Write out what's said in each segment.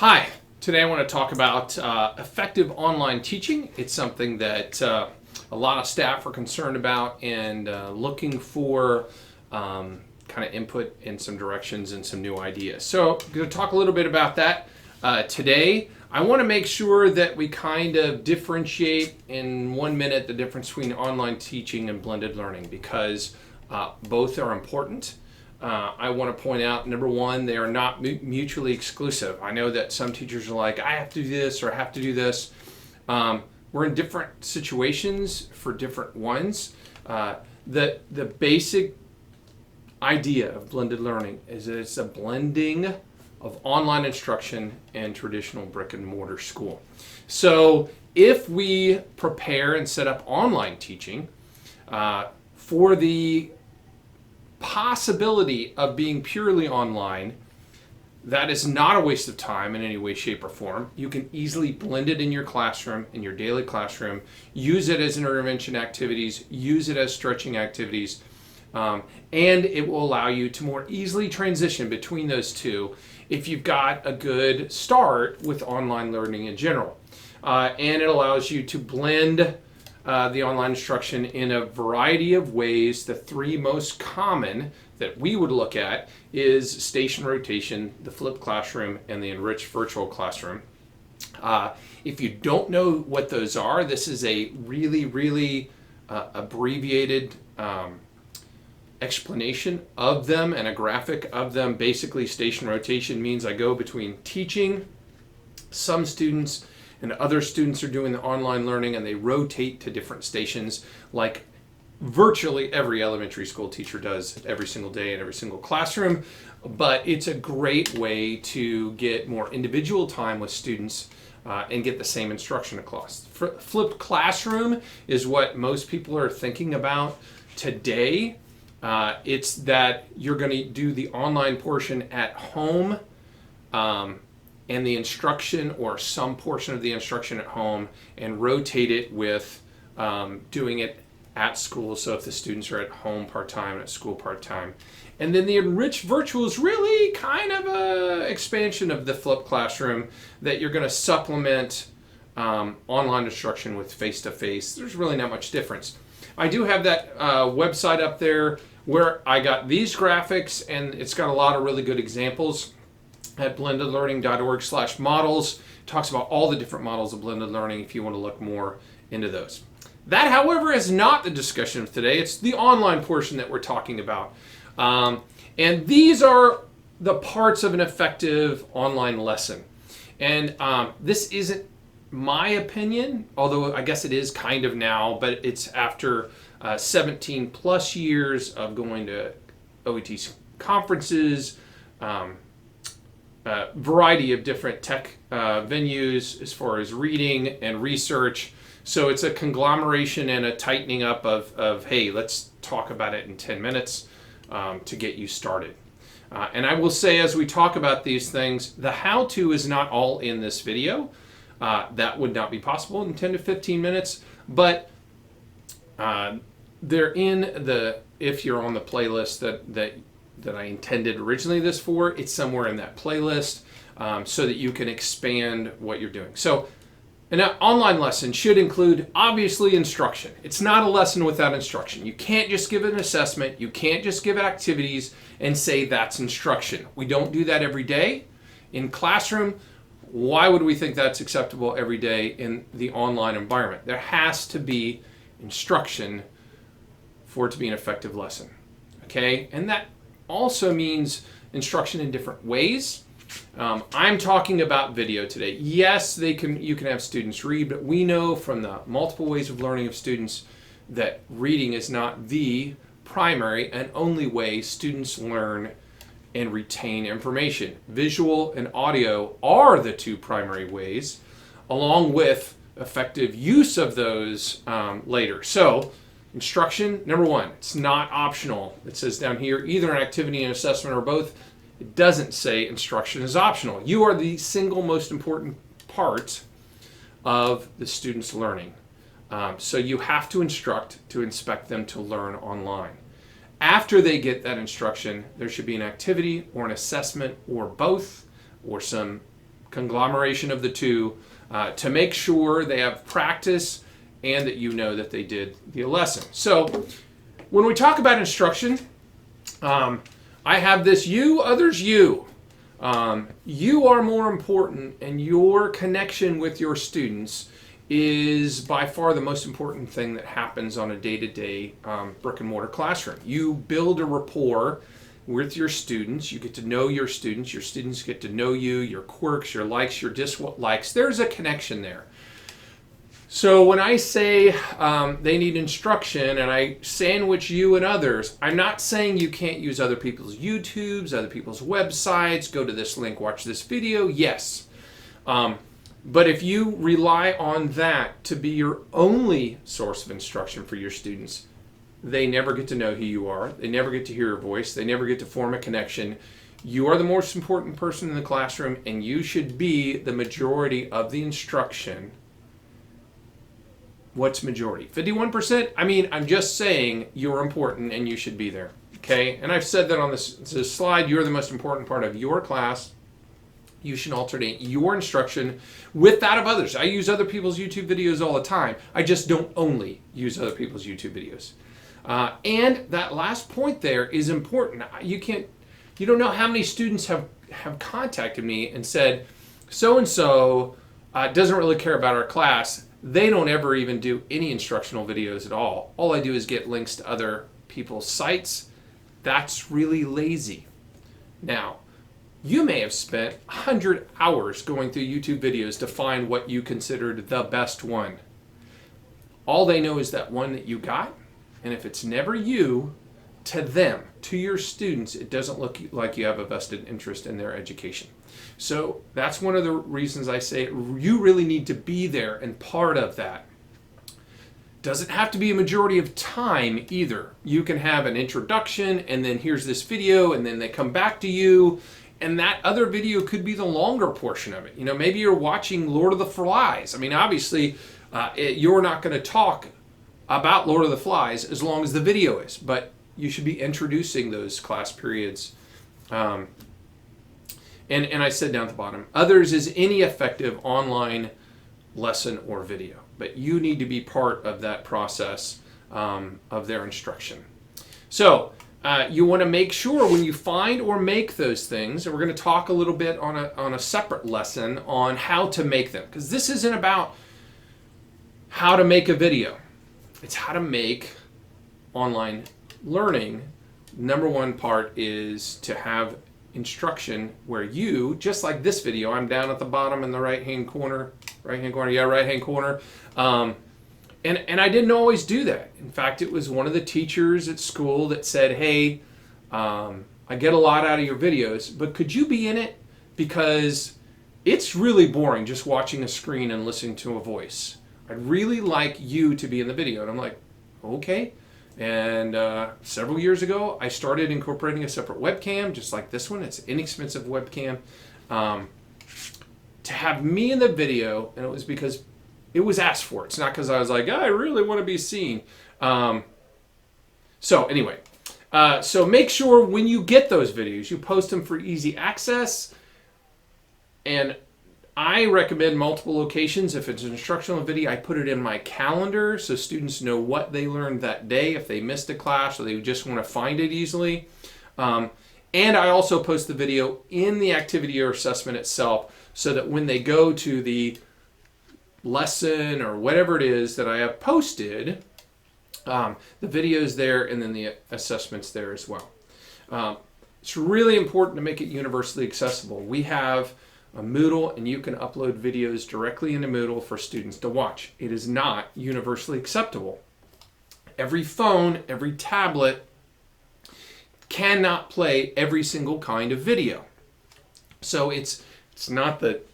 Hi, today I want to talk about effective online teaching. It's something that a lot of staff are concerned about and looking for kind of input in some directions and some new ideas. So I'm going to talk a little bit about that today. I want to make sure that we kind of differentiate in 1 minute the difference between online teaching and blended learning because both are important. I want to point out, number one, they are not mutually exclusive. I know that some teachers are like, I have to do this or I have to do this. We're in different situations for different ones. The basic idea of blended learning is that it's a blending of online instruction and traditional brick and mortar school. So if we prepare and set up online teaching for the possibility of being purely online, that is not a waste of time in any way, shape, or form. You can easily blend it in your classroom, in your daily classroom, use it as intervention activities, use it as stretching activities, and it will allow you to more easily transition between those two if you've got a good start with online learning in general. And it allows you to blend the online instruction in a variety of ways. The three most common that we would look at is station rotation, the flipped classroom, and the enriched virtual classroom. If you don't know what those are, this is a really abbreviated explanation of them and a graphic of them. Basically, station rotation means I go between teaching some students and other students are doing the online learning and they rotate to different stations like virtually every elementary school teacher does every single day in every single classroom. But it's a great way to get more individual time with students and get the same instruction across. Flipped classroom is what most people are thinking about today. It's that you're going to do the online portion at home and the instruction or some portion of the instruction at home and rotate it with doing it at school. So if the students are at home part-time and at school part-time. And then the enriched virtual is really kind of an expansion of the flipped classroom that you're going to supplement online instruction with face-to-face. There's really not much difference. I do have that website up there where I got these graphics and it's got a lot of really good examples at blendedlearning.org/models. Talks about all the different models of blended learning if you want to look more into those. That, however, is not the discussion of today. It's the online portion that we're talking about. And these are the parts of an effective online lesson. And this isn't my opinion, although I guess it is kind of now, but it's after 17 plus years of going to OET conferences, variety of different tech venues as far as reading and research. So it's a conglomeration and a tightening up of hey, let's talk about it in 10 minutes to get you started. And I will say as we talk about these things, the how-to is not all in this video. That would not be possible in 10 to 15 minutes, but they're in the, if you're on the playlist that I intended originally this for, it's somewhere in that playlist so that you can expand what you're doing. So an online lesson should include, obviously, instruction. It's not a lesson without instruction. You can't just give an assessment. You can't just give activities and say that's instruction. We don't do that every day in classroom. Why would we think that's acceptable every day in the online environment? There has to be instruction for it to be an effective lesson. Okay? And that also means instruction in different ways. I'm talking about video today. Yes, you can have students read, but we know from the multiple ways of learning of students that reading is not the primary and only way students learn and retain information. Visual and audio are the two primary ways, along with effective use of those later. So instruction, number one, it's not optional. It says down here, either an activity and assessment or both. It doesn't say instruction is optional. You are the single most important part of the student's learning. So you have to instruct to inspect them to learn online. After they get that instruction, there should be an activity or an assessment or both, or some conglomeration of the two, to make sure they have practice and that you know that they did the lesson. So when we talk about instruction, I have this you, others you. You are more important, and your connection with your students is by far the most important thing that happens on a day-to-day brick and mortar classroom. You build a rapport with your students. You get to know your students get to know you, your quirks, your likes, your dislikes. There's a connection there. So when I say they need instruction and I sandwich you and others, I'm not saying you can't use other people's YouTubes, other people's websites, go to this link, watch this video. Yes. But if you rely on that to be your only source of instruction for your students, they never get to know who you are. They never get to hear your voice. They never get to form a connection. You are the most important person in the classroom, and you should be the majority of the instruction. What's majority? 51%? I mean, I'm just saying you're important and you should be there. Okay? And I've said that on this slide. You're the most important part of your class. You should alternate your instruction with that of others. I use other people's YouTube videos all the time. I just don't only use other people's YouTube videos. And that last point there is important. You don't know how many students have contacted me and said, so-and-so doesn't really care about our class. They don't ever even do any instructional videos at all. All I do is get links to other people's sites. That's really lazy. Now, you may have spent 100 hours going through YouTube videos to find what you considered the best one. All they know is that one that you got, and if it's never you, to them, to your students, it doesn't look like you have a vested interest in their education. So that's one of the reasons I say you really need to be there and part of that. Doesn't have to be a majority of time either. You can have an introduction, and then here's this video, and then they come back to you. And that other video could be the longer portion of it. You know, maybe you're watching Lord of the Flies. I mean, obviously, you're not going to talk about Lord of the Flies as long as the video is, but you should be introducing those class periods. And I said down at the bottom, others is any effective online lesson or video, but you need to be part of that process of their instruction. So, you want to make sure when you find or make those things, and we're going to talk a little bit on a separate lesson on how to make them, because this isn't about how to make a video. It's how to make online learning. Number one part is to have instruction where you, just like this video, I'm down at the bottom in the right-hand corner. And I didn't always do that. In fact, it was one of the teachers at school that said, hey, I get a lot out of your videos, but could you be in it? Because it's really boring just watching a screen and listening to a voice. I'd really like you to be in the video. And I'm like, okay. And several years ago, I started incorporating a separate webcam, just like this one. It's an inexpensive webcam. To have me in the video, and it was because it was asked for. It's not because I was like, I really want to be seen. So anyway, so make sure when you get those videos, you post them for easy access. And I recommend multiple locations. If it's an instructional video, I put it in my calendar so students know what they learned that day if they missed a class or they just want to find it easily. And I also post the video in the activity or assessment itself so that when they go to the lesson or whatever it is that I have posted, the video's there and then the assessment's there as well. It's really important to make it universally accessible. We have a Moodle, and you can upload videos directly into Moodle for students to watch. It is not universally acceptable. Every phone, every tablet cannot play every single kind of video. So it's not that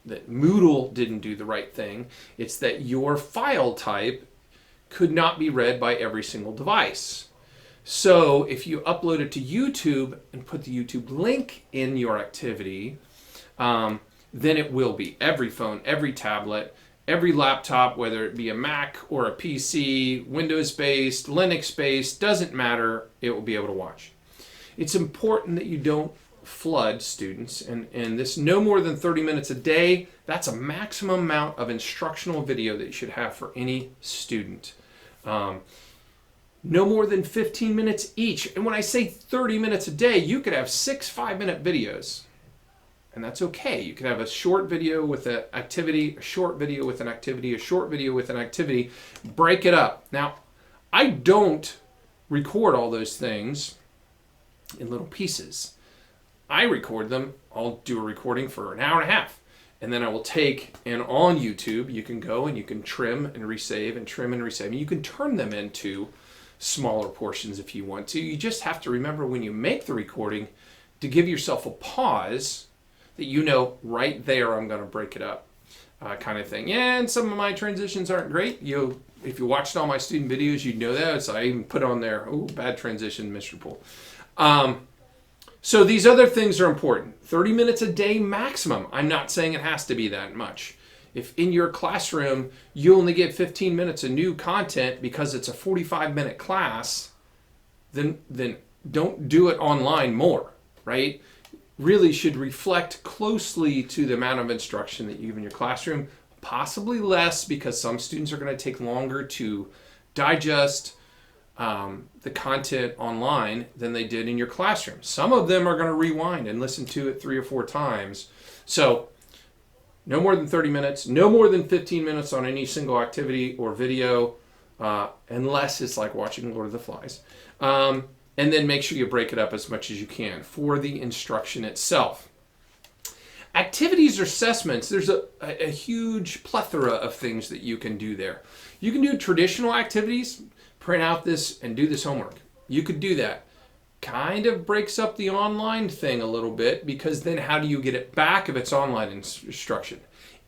Moodle didn't do the right thing. It's that your file type could not be read by every single device. So if you upload it to YouTube and put the YouTube link in your activity, then it will be. Every phone, every tablet, every laptop, whether it be a Mac or a PC, Windows-based, Linux-based, doesn't matter, it will be able to watch. It's important that you don't flood students, and this no more than 30 minutes a day, that's a maximum amount of instructional video that you should have for any student. No more than 15 minutes each. And when I say 30 minutes a day, you could have 6 5-minute videos. And that's okay. You could have a short video with an activity, a short video with an activity, a short video with an activity. Break it up. Now, I don't record all those things in little pieces. I record them. I'll do a recording for an hour and a half. And then I will take, and on YouTube, you can go and you can trim and resave and trim and resave. And you can turn them into smaller portions if you want to. You just have to remember when you make the recording to give yourself a pause that you know right there I'm going to break it up kind of thing. Yeah, and some of my transitions aren't great. If you watched all my student videos, you'd know that. So I even put on there, oh, bad transition, Mr. Poole. So these other things are important. 30 minutes a day maximum. I'm not saying it has to be that much. If in your classroom you only get 15 minutes of new content because it's a 45-minute class, then don't do it online more, right? Really should reflect closely to the amount of instruction that you have in your classroom, possibly less because some students are going to take longer to digest the content online than they did in your classroom. Some of them are going to rewind and listen to it 3 or 4 times. So no more than 30 minutes, no more than 15 minutes on any single activity or video, unless it's like watching Lord of the Flies. And then make sure you break it up as much as you can for the instruction itself. Activities or assessments, there's a huge plethora of things that you can do there. You can do traditional activities, print out this and do this homework. You could do that. Kind of breaks up the online thing a little bit because then how do you get it back if it's online instruction?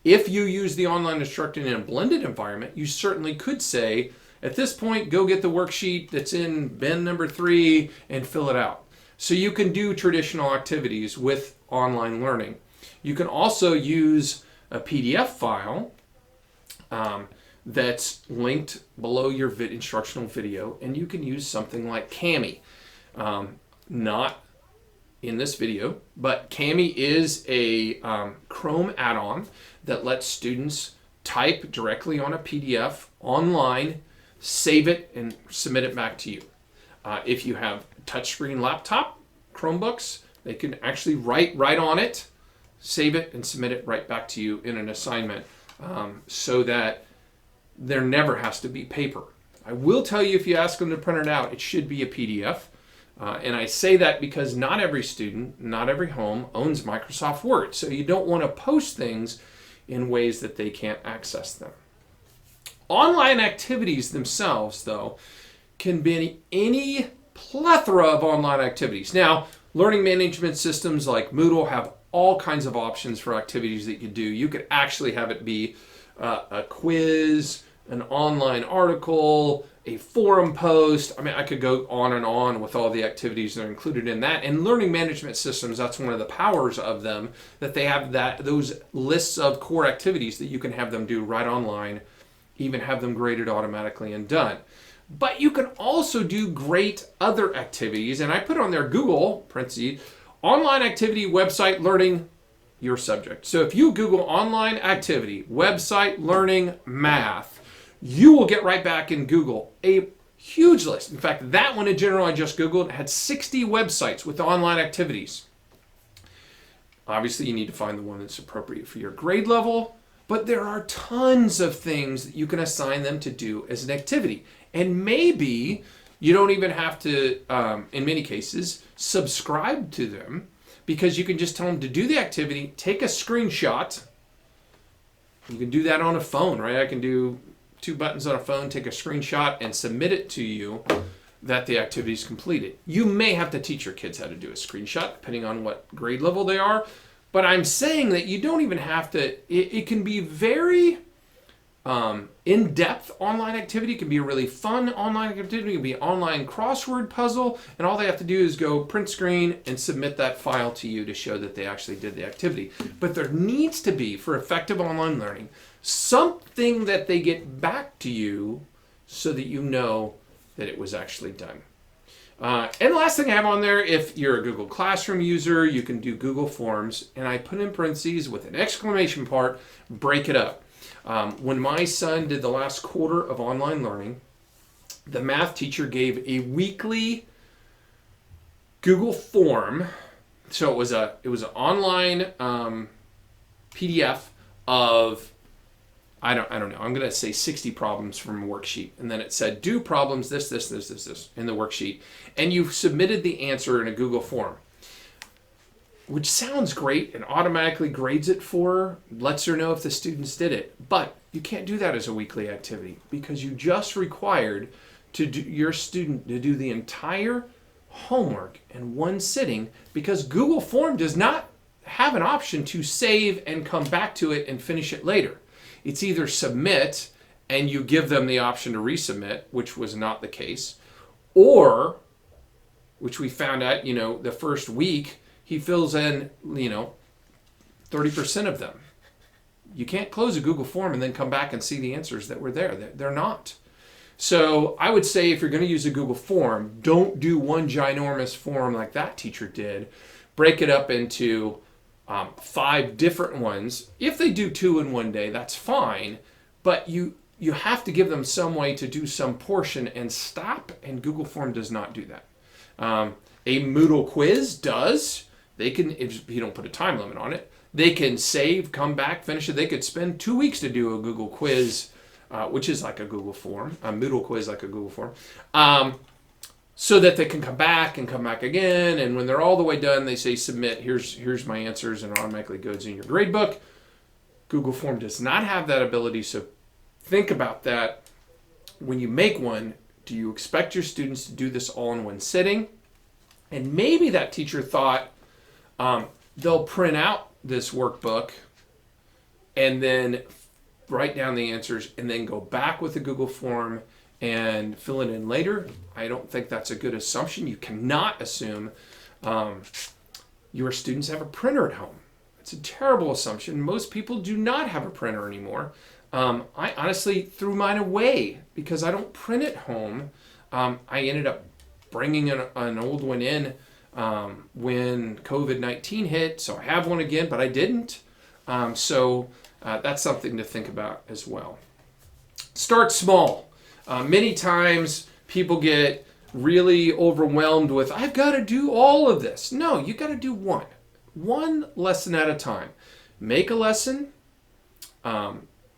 If you use the online instruction in a blended environment, you certainly could say, at this point, go get the worksheet that's in bin number 3 and fill it out. So you can do traditional activities with online learning. You can also use a PDF file that's linked below your instructional video, and you can use something like Kami. Not in this video, but Kami is a Chrome add-on that lets students type directly on a PDF online, save it, and submit it back to you. If you have touchscreen laptop, Chromebooks, they can actually write right on it, save it, and submit it right back to you in an assignment so that there never has to be paper. I will tell you if you ask them to print it out, it should be a PDF. And I say that because not every student, not every home owns Microsoft Word. So you don't want to post things in ways that they can't access them. Online activities themselves, though, can be any plethora of online activities. Now, learning management systems like Moodle have all kinds of options for activities that you do. You could actually have it be a quiz, an online article, a forum post. I mean, I could go on and on with all the activities that are included in that. And learning management systems, that's one of the powers of them, that they have those lists of core activities that you can have them do right online, even have them graded automatically and done. But you can also do great other activities. And I put on there Google, parentheses, online activity, website, learning, your subject. So if you Google online activity, website, learning, math, you will get right back in Google a huge list. In fact, that one in general I just Googled had 60 websites with online activities. Obviously, you need to find the one that's appropriate for your grade level, but there are tons of things that you can assign them to do as an activity. And maybe you don't even have to, in many cases, subscribe to them, because you can just tell them to do the activity, take a screenshot. You can do that on a phone, right? I can do 2 buttons on a phone, take a screenshot, and submit it to you that the activity is completed. You may have to teach your kids how to do a screenshot, depending on what grade level they are. But I'm saying that you don't even have to, it can be very in-depth online activity. It can be a really fun online activity. It can be an online crossword puzzle, and all they have to do is go print screen and submit that file to you to show that they actually did the activity. But there needs to be, for effective online learning, something that they get back to you so that you know that it was actually done. And the last thing I have on there, if you're a Google Classroom user, you can do Google Forms. And I put in parentheses with an exclamation part, break it up. When my son did the last quarter of online learning, the math teacher gave a weekly Google form. So it was an online PDF of, I don't know, I'm going to say 60 problems from a worksheet. And then it said, do problems this in the worksheet. And you submitted the answer in a Google form, which sounds great and automatically grades it for her, lets her know if the students did it. But you can't do that as a weekly activity because you just required your student to do the entire homework in one sitting, because Google Form does not have an option to save and come back to it and finish it later. It's either submit and you give them the option to resubmit, which was not the case, or, which we found out, the first week, he fills in, 30% of them. You can't close a Google form and then come back and see the answers that were there. They're not. So I would say if you're going to use a Google form, don't do one ginormous form like that teacher did. Break it up into 5 different ones. If they do 2 in one day, that's fine. But you have to give them some way to do some portion and stop, and Google Form does not do that. A Moodle quiz does. They can, if you don't put a time limit on it, they can save, come back, finish it. They could spend 2 weeks to do a Google quiz, which is like a Google form, a Moodle quiz like a Google form, so that they can come back again. And when they're all the way done, they say submit. Here's my answers, and it automatically goes in your grade book. Google Form does not have that ability, so think about that. When you make one, do you expect your students to do this all in one sitting? And maybe that teacher thought they'll print out this workbook and then write down the answers and then go back with the Google form and fill it in later. I don't think that's a good assumption. You cannot assume your students have a printer at home. It's a terrible assumption. Most people do not have a printer anymore. I honestly threw mine away because I don't print at home. I ended up bringing an old one in when COVID-19 hit, so I have one again, but I didn't. So that's something to think about as well. Start small. Many times people get really overwhelmed with, I've got to do all of this. No, you got to do one lesson at a time. Make a lesson,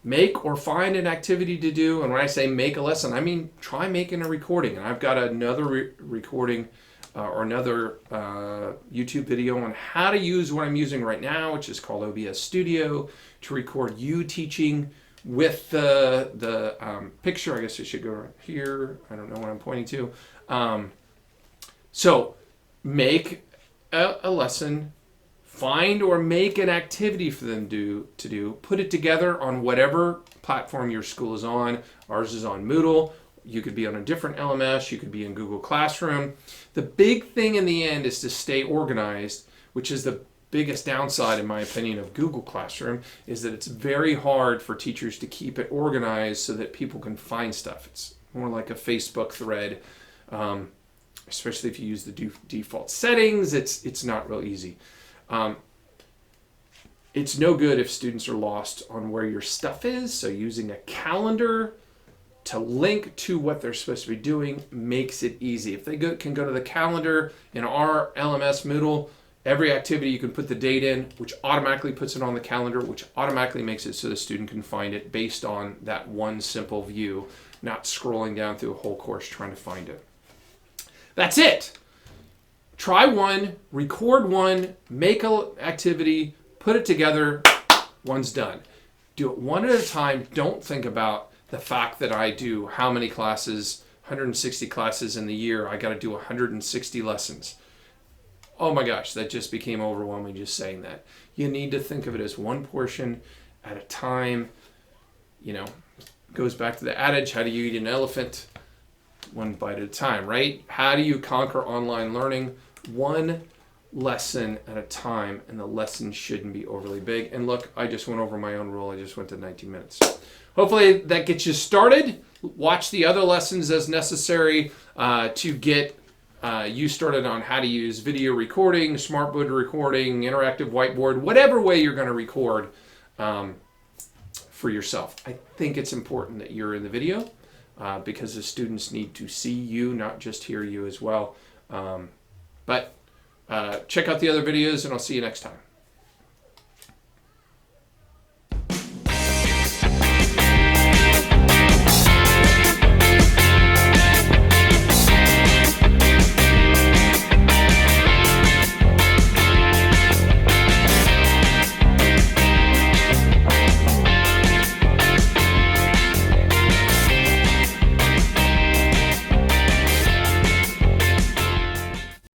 make or find an activity to do. And when I say make a lesson, I mean try making a recording. And I've got another recording or another YouTube video on how to use what I'm using right now, which is called OBS Studio, to record you teaching with the picture. I guess I should go right here. I don't know what I'm pointing to. So make a lesson, find or make an activity for them to do, put it together on whatever platform your school is on. Ours is on Moodle. You could be on a different LMS. You could be in Google Classroom. The big thing in the end is to stay organized, which is the biggest downside, in my opinion, of Google Classroom, is that it's very hard for teachers to keep it organized so that people can find stuff. It's more like a Facebook thread, especially if you use the default settings. It's not real easy. It's no good if students are lost on where your stuff is, so using a calendar to link to what they're supposed to be doing makes it easy. If they can go to the calendar in our LMS Moodle, every activity you can put the date in, which automatically puts it on the calendar, which automatically makes it so the student can find it based on that one simple view, not scrolling down through a whole course trying to find it. That's it. Try one, record one, make an activity, put it together, one's done. Do it one at a time. Don't think about the fact that I do how many classes, 160 classes in the year, I got to do 160 lessons. Oh my gosh, that just became overwhelming just saying that. You need to think of it as one portion at a time. Goes back to the adage, how do you eat an elephant? One bite at a time, right? How do you conquer online learning? One lesson at a time, and the lesson shouldn't be overly big. And look, I just went over my own rule. I just went to 19 minutes. Hopefully that gets you started. Watch the other lessons as necessary to get you started on how to use video recording, smartboard recording, interactive whiteboard, whatever way you're going to record for yourself. I think it's important that you're in the video because the students need to see you, not just hear you as well. But check out the other videos, and I'll see you next time.